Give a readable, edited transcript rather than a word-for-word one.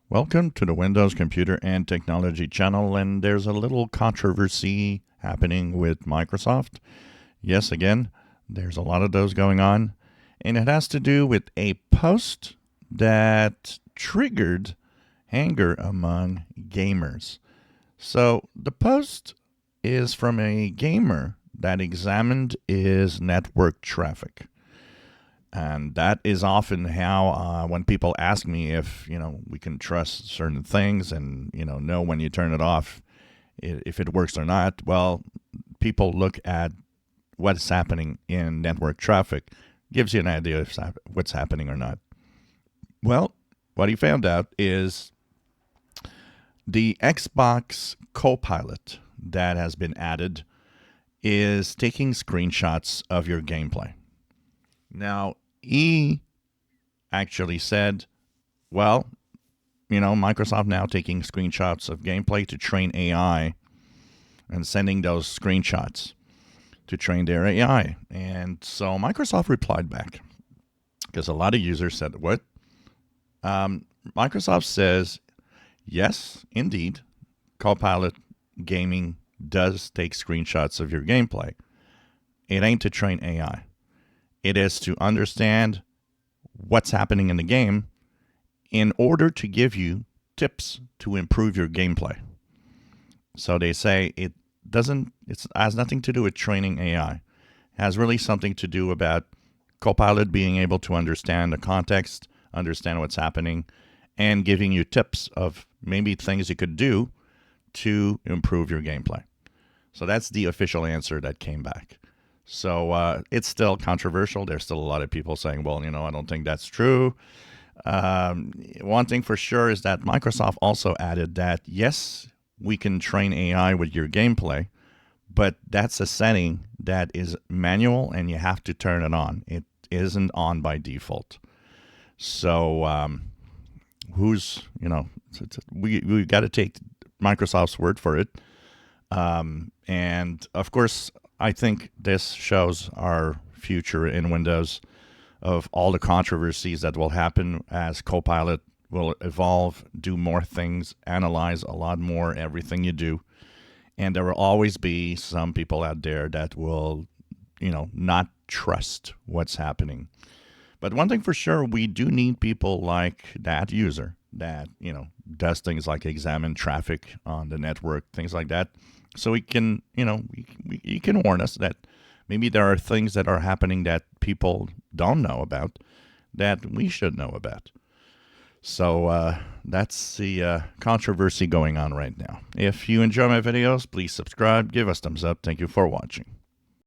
Welcome to the Windows Computer and Technology channel, and there's a little controversy happening with Microsoft. Yes, again, there's a lot of those going on, and it has to do with a post that triggered anger among gamers. So the post is from a gamer that examined his network traffic. And that is often how, when people ask me if we can trust certain things and know when you turn it off, if it works or not. Well, people look at what's happening in network traffic, gives you an idea of what's happening or not. Well, what he found out is the Xbox Copilot that has been added is taking screenshots of your gameplay. Now, he actually said, well, Microsoft now taking screenshots of gameplay to train AI and sending those screenshots to train their AI. And so Microsoft replied back because a lot of users said, what? Microsoft says, yes, indeed, Copilot Gaming does take screenshots of your gameplay. It ain't to train AI. It is to understand what's happening in the game in order to give you tips to improve your gameplay. So they say it has nothing to do with training AI. It has really something to do about Copilot being able to understand the context, understand what's happening, and giving you tips of maybe things you could do to improve your gameplay. So that's the official answer that came back. So it's still controversial. There's still a lot of people saying, well, I don't think that's true. One thing for sure is that Microsoft also added that, yes, we can train AI with your gameplay, but that's a setting that is manual and you have to turn it on. It isn't on by default. So we got to take Microsoft's word for it. And of course, I think this shows our future in Windows of all the controversies that will happen as Copilot will evolve, do more things, analyze a lot more everything you do. And there will always be some people out there that will, not trust what's happening. But one thing for sure, we do need people like that user that, does things like examine traffic on the network, things like that. So we can, you can warn us that maybe there are things that are happening that people don't know about that we should know about. So that's the controversy going on right now. If you enjoy my videos, please subscribe, give us thumbs up. Thank you for watching.